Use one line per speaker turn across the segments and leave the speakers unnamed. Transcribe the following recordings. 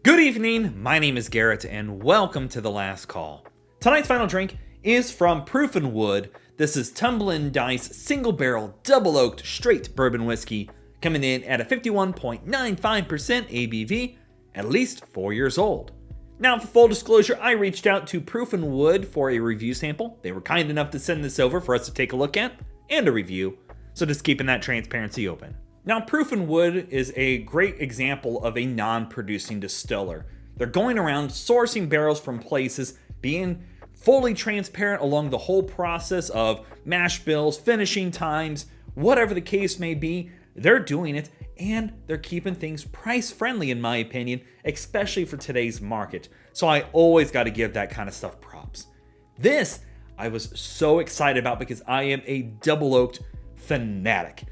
Good evening, my name is Garrett, and welcome to The Last Call. Tonight's final drink is from Proof & Wood. This is Tumblin Dice Single Barrel Double Oaked Straight Bourbon Whiskey, coming in at a 51.95% ABV, at least 4 years old. Now, for full disclosure, I reached out to Proof & Wood for a review sample. They were kind enough to send this over for us to take a look at and a review, so just keeping that transparency open. Now, Proof & Wood is a great example of a non-producing distiller. They're going around sourcing barrels from places, being fully transparent along the whole process of mash bills, finishing times, whatever the case may be. They're doing it, and they're keeping things price-friendly, in my opinion, especially for today's market. So I always got to give that kind of stuff props. This, I was so excited about because I am a double oaked fanatic.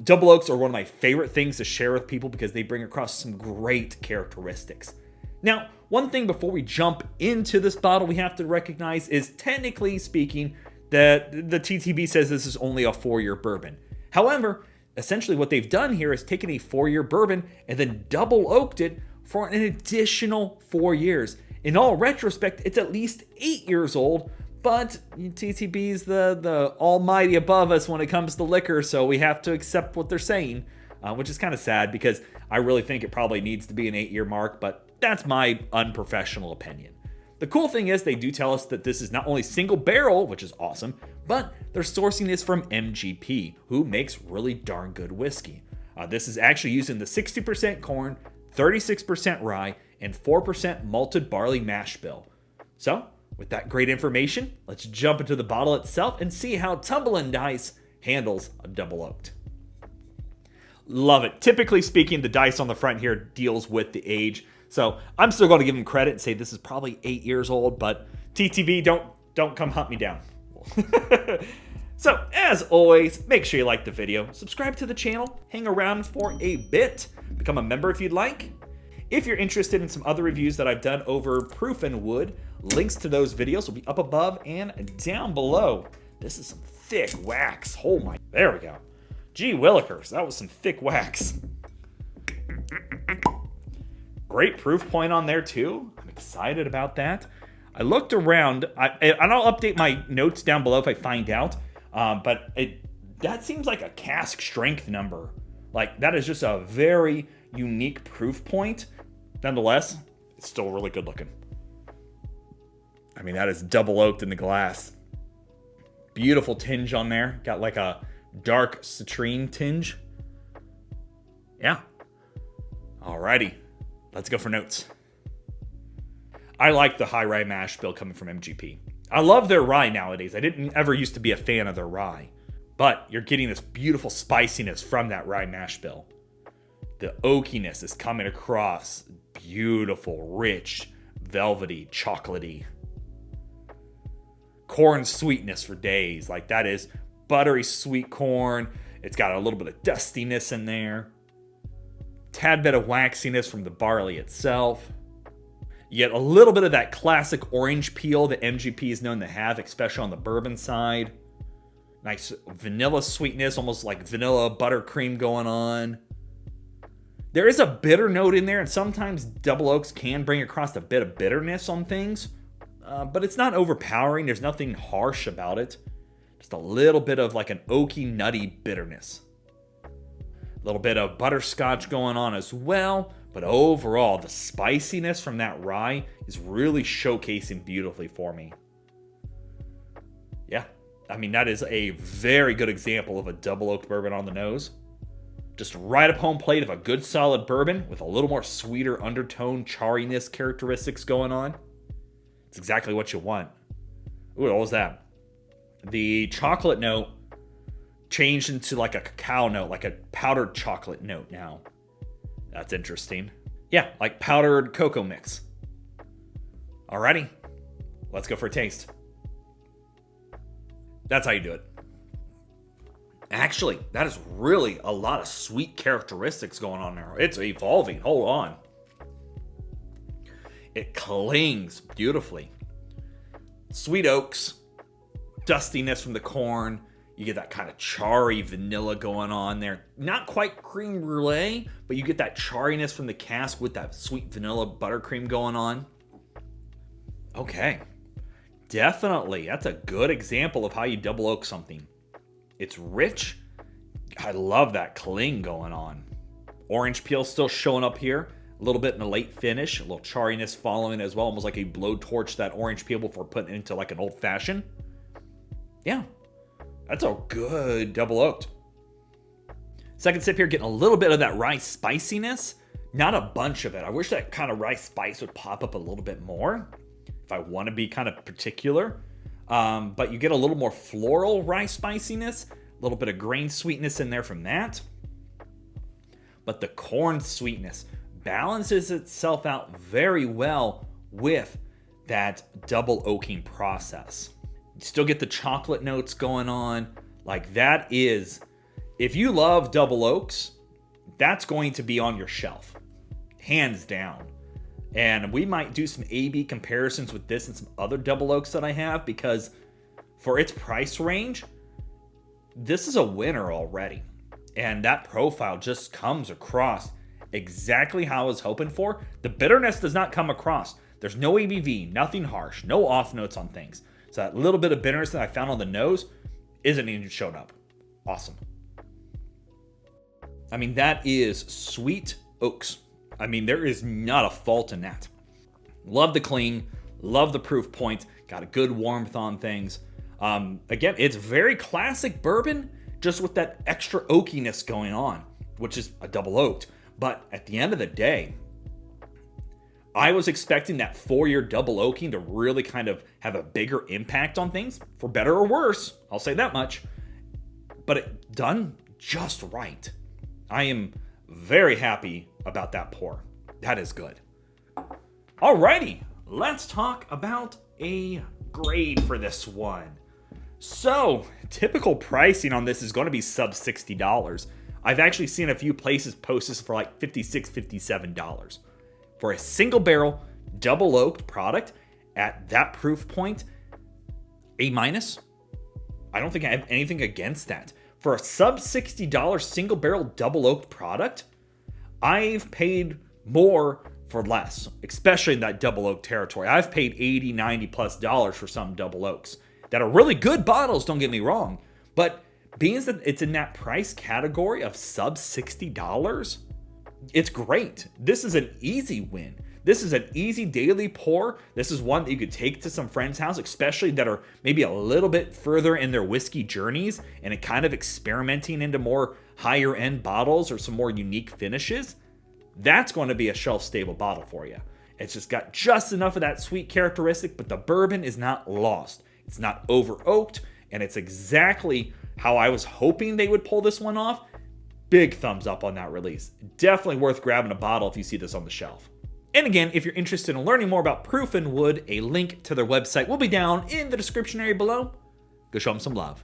Double oaks are one of my favorite things to share with people because they bring across some great characteristics. Now, one thing before we jump into this bottle we have to recognize is, technically speaking, that the TTB says this is only a 4-year bourbon. However, essentially what they've done here is taken a 4-year bourbon and then double oaked it for an additional 4 years. In all retrospect, it's at least 8 years old, but TTB's the almighty above us when it comes to liquor, so we have to accept what they're saying, which is kind of sad because I really think it probably needs to be an 8-year mark, but that's my unprofessional opinion. The cool thing is they do tell us that this is not only single barrel, which is awesome, but they're sourcing this from MGP, who makes really darn good whiskey. This is actually using the 60% corn, 36% rye, and 4% malted barley mash bill. So, with that great information, let's jump into the bottle itself and see how Tumblin Dice handles a double oaked. Love it. Typically speaking, the dice on the front here deals with the age, so I'm still going to give them credit and say this is probably 8 years old, but TTB, don't come hunt me down. So, as always, make sure you like the video, subscribe to the channel, hang around for a bit, become a member if you'd like. If you're interested in some other reviews that I've done over Proof & Wood, links to those videos will be up above and down below. This is some thick wax. Oh my, there we go. Gee willikers, that was some thick wax. Great proof point on there too. I'm excited about that. I looked around, and I'll update my notes down below if I find out, but that seems like a cask strength number. Like, that is just a very unique proof point. Nonetheless, it's still really good looking. I mean, that is double oaked in the glass. Beautiful tinge on there. Got like a dark citrine tinge. Yeah. Alrighty. Let's go for notes. I like the high rye mash bill coming from MGP. I love their rye nowadays. I didn't ever used to be a fan of their rye. But you're getting this beautiful spiciness from that rye mash bill. The oakiness is coming across. Beautiful, rich, velvety, chocolatey. Corn sweetness for days. Like, that is buttery sweet corn. It's got a little bit of dustiness in there. Tad bit of waxiness from the barley itself. You get a little bit of that classic orange peel that MGP is known to have, especially on the bourbon side. Nice vanilla sweetness, almost like vanilla buttercream going on. There is a bitter note in there, and sometimes double oaks can bring across a bit of bitterness on things, but it's not overpowering. There's nothing harsh about it. Just a little bit of like an oaky, nutty bitterness. A little bit of butterscotch going on as well, but overall, the spiciness from that rye is really showcasing beautifully for me. Yeah, I mean, that is a very good example of a double oaked bourbon on the nose. Just right up home plate of a good solid bourbon with a little more sweeter undertone charriness characteristics going on. It's exactly what you want. Ooh, what was that? The chocolate note changed into like a cacao note, like a powdered chocolate note now. That's interesting. Yeah, like powdered cocoa mix. Alrighty, let's go for a taste. That's how you do it. Actually, that is really a lot of sweet characteristics going on there. It's evolving. Hold on. It clings beautifully. Sweet oaks, dustiness from the corn. You get that kind of charry vanilla going on there. Not quite creme brulee, but you get that charriness from the cask with that sweet vanilla buttercream going on. Okay. Definitely. That's a good example of how you double oak something. It's rich. I love that cling going on. Orange peel still showing up here. A little bit in the late finish. A little charriness following as well. Almost like a blowtorch that orange peel before putting it into like an old fashioned. Yeah. That's a good double oaked. Second sip here, getting a little bit of that rice spiciness. Not a bunch of it. I wish that kind of rice spice would pop up a little bit more if I want to be kind of particular. But you get a little more floral rice spiciness. A little bit of grain sweetness in there from that. But the corn sweetness balances itself out very well with that double oaking process. You still get the chocolate notes going on. Like that is, if you love double oaks, that's going to be on your shelf. Hands down. And we might do some A/B comparisons with this and some other double oaks that I have, because for its price range, this is a winner already. And that profile just comes across exactly how I was hoping for. The bitterness does not come across. There's no ABV, nothing harsh, no off notes on things. So that little bit of bitterness that I found on the nose isn't even showed up. Awesome. I mean, that is sweet oaks. I mean, there is not a fault in that. Love the cling, love the proof point, got a good warmth on things. Again, it's very classic bourbon, just with that extra oakiness going on, which is a double oaked. But at the end of the day, I was expecting that 4-year double oaking to really kind of have a bigger impact on things, for better or worse. I'll say that much. But it done just right. I am very happy about that pour. That is good. Alrighty, let's talk about a grade for this one. So, typical pricing on this is going to be sub $60. I've actually seen a few places post this for like $56, $57. For a single barrel, double oaked product at that proof point, A-. I don't think I have anything against that. For a sub $60 single barrel double oaked product, I've paid more for less, especially in that double oak territory. I've paid $80, $90+ for some double oaks that are really good bottles, don't get me wrong. But being that it's in that price category of sub $60, it's great. This is an easy win. This is an easy daily pour. This is one that you could take to some friend's house, especially that are maybe a little bit further in their whiskey journeys and kind of experimenting into more higher end bottles or some more unique finishes. That's going to be a shelf stable bottle for you. It's just got just enough of that sweet characteristic, but the bourbon is not lost. It's not over oaked, and it's exactly how I was hoping they would pull this one off. Big thumbs up on that release. Definitely worth grabbing a bottle if you see this on the shelf. And again, if you're interested in learning more about Proof and Wood, a link to their website will be down in the description area below. Go show them some love.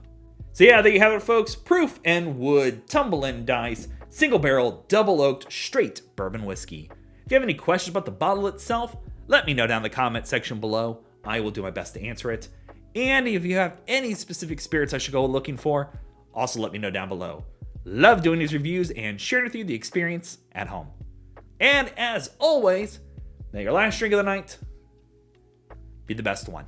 So yeah, there you have it, folks. Proof and Wood, Tumblin Dice, single barrel, double oaked, straight bourbon whiskey. If you have any questions about the bottle itself, let me know down in the comment section below. I will do my best to answer it. And if you have any specific spirits I should go looking for, also let me know down below. Love doing these reviews and sharing with you the experience at home. And as always, may your last drink of the night be the best one.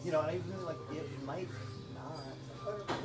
You know, I even like it might not.